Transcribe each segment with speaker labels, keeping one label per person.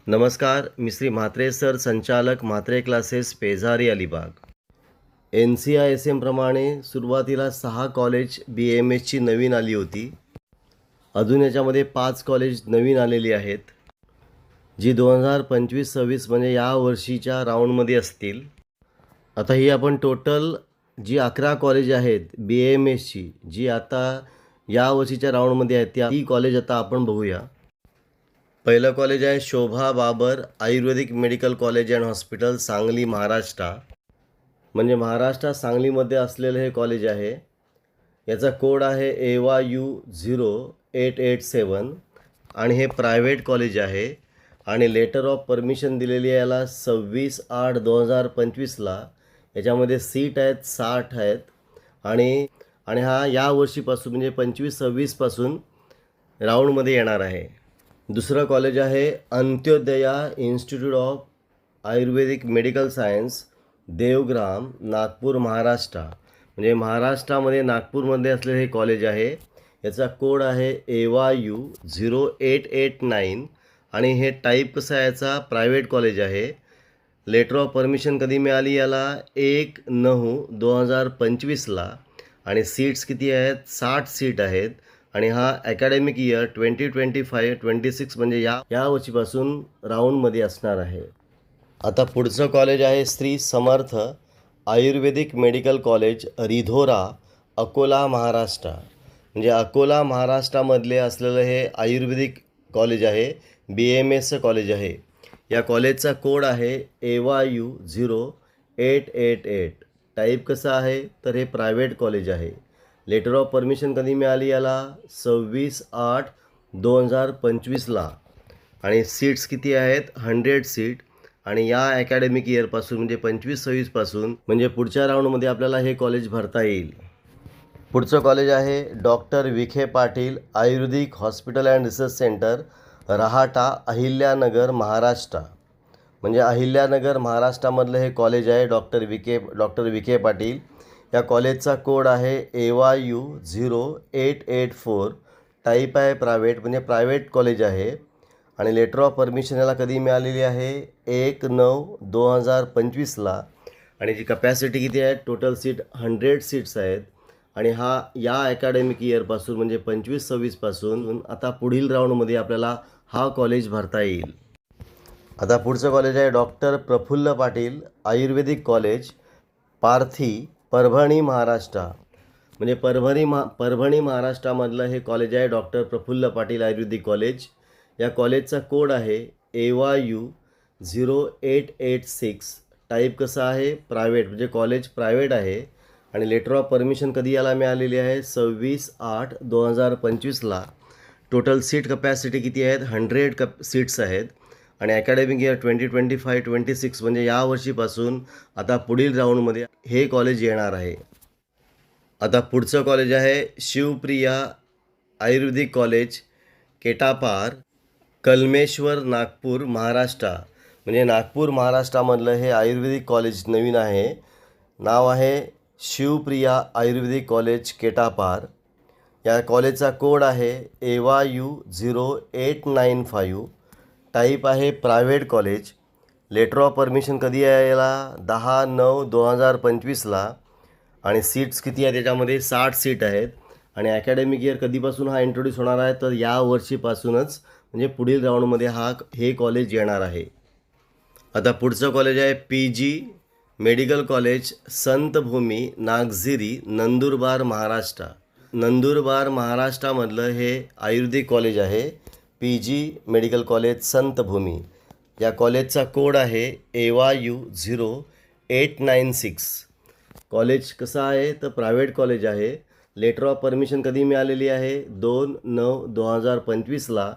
Speaker 1: नमस्कार, मी श्री म्हात्रे सर, संचालक Mhatre classes, Pezari, Alibag. NCISM प्रमाणे सुरुवातीला 6 कॉलेज BAMSची नवीन आली होती. अजून याच्यामध्ये 5 कॉलेज नवीन आलेली आहेत, जी 2025-26 म्हणजे या वर्षीच्या राऊंडमध्ये असतील. आता ही आपण टोटल जी 11 कॉलेज आहेत BAMSची, जी आता या वर्षीच्या राऊंडमध्ये आहेत, ती कॉलेज आता आपण बघूया. पहिलं कॉलेज आहे Shobha Babar Ayurvedic medical college and hospital, Sangli, Maharashtra. म्हणजे महाराष्ट्र सांगलीमध्ये असलेलं हे कॉलेज आहे. याचा कोड आहे AYU0887 आणि हे प्रायव्हेट कॉलेज आहे आणि लेटर ऑफ परमिशन दिलेली आहे याला 26/8/2025ला. याच्यामध्ये सीट आहेत 60 आहेत आणि आणि हा या वर्षीपासून म्हणजे 25-26पासून राऊंडमध्ये येणार आहे. दुसरं कॉलेज आहे Antyodaya institute of Ayurvedic medical science, Devgram, Nagpur, Maharashtra. म्हणजे महाराष्ट्रामध्ये नागपूरमध्ये असलेले हे कॉलेज आहे. याचा कोड आहे AYU0889 आणि हे टाईप कसं आहे, याचा प्रायव्हेट कॉलेज आहे. लेटर ऑफ परमिशन कधी मिळाली याला 1/9/2025ला आणि सीट्स किती आहेत, 60 सीट आहेत आणि हा अकॅडमिक इयर 2025-26 म्हणजे या वर्षीपासून राऊंडमध्ये असणार आहे. आता पुढचं कॉलेज आहे श्री समर्थ आयुर्वेदिक मेडिकल कॉलेज, रिधोरा, अकोला, महाराष्ट्र. म्हणजे अकोला महाराष्ट्रामधले असलेलं हे आयुर्वेदिक कॉलेज आहे, BAMSचं कॉलेज आहे. या कॉलेजचा कोड आहे AYU0888. टाईप कसं आहे तर हे प्रायव्हेट कॉलेज आहे. लेटर ऑफ परमिशन कधी मिळाली याला 26/8/2025ला आणि सीट्स किती आहेत, 100 सीट आणि या अकॅडमिक इयरपासून म्हणजे 25-26पासून म्हणजे पुढच्या राऊंडमध्ये आपल्याला हे कॉलेज भरता येईल. पुढचं कॉलेज आहे doctor Vikhe Patil Ayurvedic hospital and research centre, Rahata, Ahilyanagar, Maharashtra. म्हणजे अहिल्यानगर महाराष्ट्रामधलं हे कॉलेज आहे डॉक्टर विखे पाटील. या कॉलेजचा कोड आहे AYU0884. टाईप आहे प्रायव्हेट, म्हणजे प्रायव्हेट कॉलेज आहे आणि लेटर ऑफ परमिशन याला कधी मिळालेली आहे 1/9/2025ला आणि जी कपॅसिटी किती आहे, टोटल सीट 100 सीट्स आहेत आणि हा या अकॅडमिक इयरपासून म्हणजे 25-26पासून आता पुढील राऊंडमध्ये आपल्याला हा कॉलेज भरता येईल. आता पुढचं कॉलेज आहे डॉक्टर प्रफुल्ल पाटील आयुर्वेदिक कॉलेज, पारथी, परभणी, महाराष्ट्र. म्हणजे परभणी महाराष्ट्रामधलं हे कॉलेज आहे डॉक्टर प्रफुल्ल पाटील आयुर्वेदिक कॉलेज. या कॉलेजचा कोड आहे AYU0886. टाईप कसं आहे, प्रायव्हेट, म्हणजे कॉलेज प्रायव्हेट आहे आणि लेटर ऑफ परमिशन कधी याला मिळालेली आहे 26/8/2025ला. टोटल सीट कपॅसिटी किती आहेत, 100 सीट्स आहेत आणि अकॅडमिक इयर 2025-26 म्हणजे या वर्षीपासून आता पुढील राऊंडमध्ये हे कॉलेज येणार आहे. आता पुढचं कॉलेज आहे शिवप्रिया आयुर्वेदिक कॉलेज, केटापार, कलमेश्वर, नागपूर, महाराष्ट्र. म्हणजे नागपूर महाराष्ट्रामधलं हे आयुर्वेदिक कॉलेज नवीन आहे. नाव आहे शिवप्रिया आयुर्वेदिक कॉलेज, केटापार. या कॉलेजचा कोड आहे AYU0895. टाईप आहे private college. Letter of permission कधी आहे याला 10/9/2025ला आणि सीट्स किती आहेत त्याच्यामध्ये 60 सीट आहेत आणि अकॅडमिक इयर कधीपासून हा इंट्रोड्यूस होणार आहे तर या वर्षीपासूनच म्हणजे पुढील राऊंडमध्ये हे कॉलेज येणार आहे. आता पुढचं कॉलेज आहे PG medical college, Santbhumi, Nagziri, Nandurbar, Maharashtra. Nandurbar महाराष्ट्रामधलं हे आयुर्वेदिक कॉलेज आहे, PG मेडिकल कॉलेज, संतभूमी. या कॉलेजचा कोड आहे AYU0896. कॉलेज कसं आहे तर प्रायव्हेट कॉलेज आहे. लेटर ऑफ परमिशन कधी मिळालेली आहे 2/9/2025ला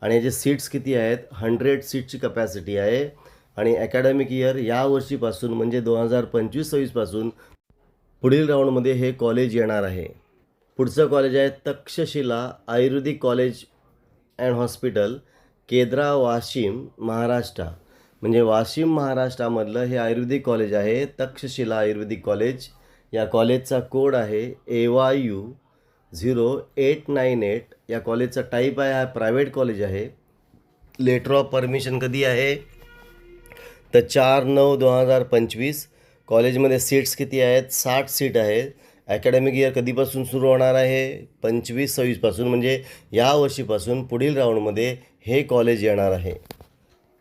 Speaker 1: आणि याचे सीट्स किती आहेत, 100 सीटची कपॅसिटी आहे आणि अकॅडमिक इयर या वर्षीपासून म्हणजे 2025-26पासून पुढील राऊंडमध्ये हे कॉलेज येणार आहे. पुढचं कॉलेज आहे Takshashila Ayurvedic college and hospital, Kedra, Washim, Maharashtra. म्हणजे वाशिम महाराष्ट्रामधलं हे आयुर्वेदिक कॉलेज आहे, तक्षशिला आयुर्वेदिक कॉलेज. या कॉलेजचा कोड आहे AYU0898. या कॉलेजचा टाईप आहे, हा प्रायव्हेट कॉलेज आहे लेटर ऑफ परमिशन कधी आहे तर 4/9/2025. कॉलेजमध्ये सीट्स किती आहेत? 60 सीट आहेत. ॲकॅडमिक इयर कधीपासून सुरू होणार आहे? 25-26पासून, म्हणजे या वर्षीपासून पुढील राऊंडमध्ये हे कॉलेज येणार आहे.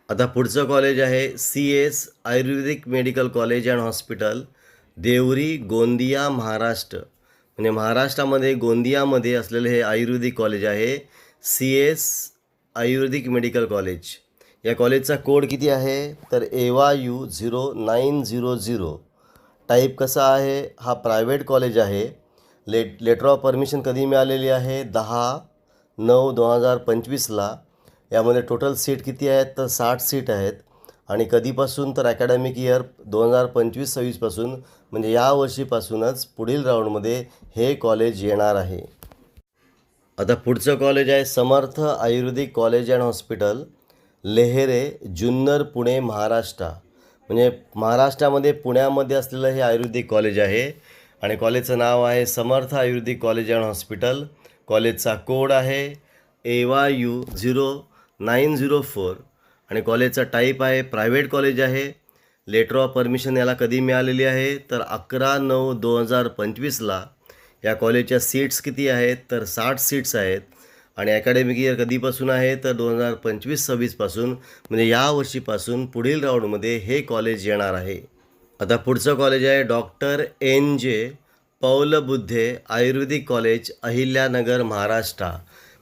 Speaker 1: आता पुढचं कॉलेज आहे CS Ayurvedic medical college and hospital, Deori, Gondia, Maharashtra. म्हणजे महाराष्ट्रामध्ये गोंदियामध्ये असलेलं हे आयुर्वेदिक कॉलेज आहे, CS आयुर्वेदिक मेडिकल कॉलेज. या कॉलेजचा कोड किती आहे तर AYU0900. टाईप कसा आहे? हा प्रायव्हेट कॉलेज आहे. लेटर ऑफ परमिशन कधी मिळालेली आहे? 10/9/2025ला. यामध्ये टोटल सीट किती आहेत तर 60 सीट आहेत. आणि कधीपासून तर ॲकॅडमिक इयर 2025-26पासून, म्हणजे या वर्षीपासूनच पुढील राऊंडमध्ये हे कॉलेज येणार आहे. आता पुढचं कॉलेज आहे Samarth Ayurvedic college and hospital, Lehere, Junnar, Pune, Maharashtra. म्हणजे महाराष्ट्रामध्ये पुण्यामध्ये असलेलं हे आयुर्वेदिक कॉलेज आहे आणि कॉलेजचं नाव आहे Samarth Ayurvedic college and hospital. कॉलेजचा कोड आहे AYU0904 आणि कॉलेजचा टाईप आहे प्रायव्हेट कॉलेज आहे. लेटर ऑफ परमिशन याला कधी मिळालेली आहे तर 11/9/2025ला. या कॉलेजच्या सीट्स किती आहेत तर 60 सीट्स आहेत आणि ॲकॅडमिक इयर कधीपासून आहे तर 2025-26पासून, म्हणजे या वर्षीपासून पुढील राऊंडमध्ये हे कॉलेज येणार आहे. आता पुढचं कॉलेज आहे डॉक्टर NJ पौलबुद्धे आयुर्वेदिक कॉलेज, अहिल्यानगर, महाराष्ट्र.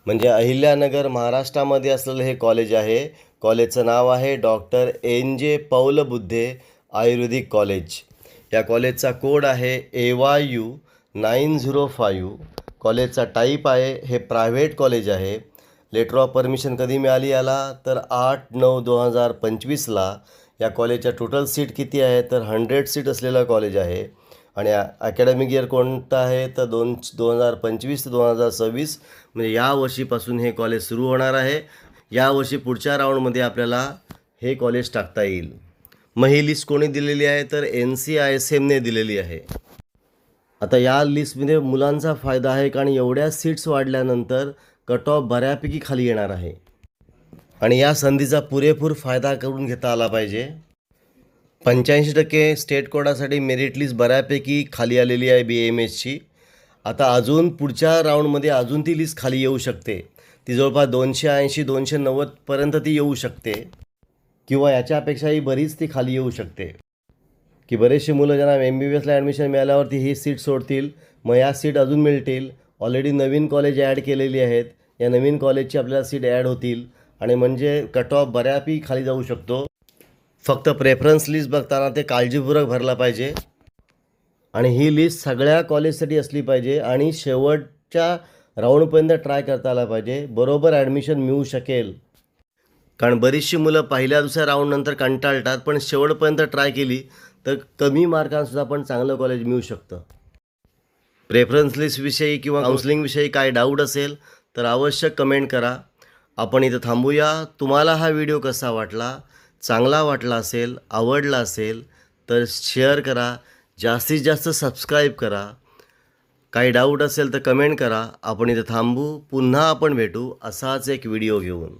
Speaker 1: म्हणजे अहिल्यानगर महाराष्ट्रामध्ये असलेलं हे कॉलेज आहे. कॉलेजचं नाव आहे डॉक्टर NJ पौलबुद्धे आयुर्वेदिक कॉलेज. या कॉलेजचा कोड आहे AYU905. कॉलेजचा टाईप आहे हे प्रायव्हेट कॉलेज आहे. लेटर ऑफ परमिशन कधी मिळाली याला तर 8/9/2025ला. या कॉलेजच्या टोटल सीट किती आहे तर 100 सीट असलेलं कॉलेज आहे आणि ॲकॅडमिक इयर कोणतं आहे तर 2025 ते 2026, म्हणजे या वर्षीपासून हे कॉलेज सुरू होणार आहे. या वर्षी पुढच्या राऊंडमध्ये आपल्याला हे कॉलेज टाकता येईल. मग ही लिस्ट कोणी दिलेली आहे तर NCISMने दिलेली आहे. आता या लिस्टमध्ये मुलांचा फायदा आहे कारण एवढ्या सीट्स वाढल्यानंतर कट ऑफ बऱ्यापैकी खाली येणार आहे आणि या संधीचा पुरेपूर फायदा करून घेता आला पाहिजे. 85% स्टेट कोटासाठी मेरिट लिस्ट बऱ्यापैकी खाली आलेली आहे BAMSची. आता अजून पुढच्या राऊंडमध्ये अजून ती लिस्ट खाली येऊ शकते. ती जवळपास 280-290पर्यंत ती येऊ शकते किंवा याच्यापेक्षाही बरीच ती खाली येऊ शकते. की बरेचसे मुलं ज्यांना MBBSला ॲडमिशन मिळाल्यावरती ही सीट सोडतील, मग या सीट अजून मिळतील. ऑलरेडी नवीन कॉलेज ॲड केलेली आहेत, या नवीन कॉलेजची आपल्याला सीट ॲड होतील आणि म्हणजे कट ऑफ बऱ्यापैकी खाली जाऊ शकतो. फक्त प्रेफरन्स लिस्ट बघताना ते काळजीपूर्वक भरला पाहिजे आणि ही लिस्ट सगळ्या कॉलेजसाठी असली पाहिजे आणि शेवटच्या राऊंडपर्यंत ट्राय करता आला पाहिजे, बरोबर ॲडमिशन मिळू शकेल. कारण बरीचशी मुलं पहिल्या दुसऱ्या राऊंडनंतर कंटाळतात, पण शेवटपर्यंत ट्राय केली तर कमी मार्कांसुद्धा पण चांगलं कॉलेज मिळू शकतं. प्रेफरन्स लिस्टविषयी किंवा काउन्सिलिंगविषयी काय डाऊट असेल तर अवश्य कमेंट करा. आपण इथं थांबूया. तुम्हाला हा व्हिडिओ कसा वाटला? चांगला वाटला असेल, आवडला असेल तर शेअर करा, जास्तीत जास्त सबस्क्राईब करा. काही डाऊट असेल तर कमेंट करा. आपण इथं थांबू. पुन्हा आपण भेटू असाच एक व्हिडिओ घेऊन.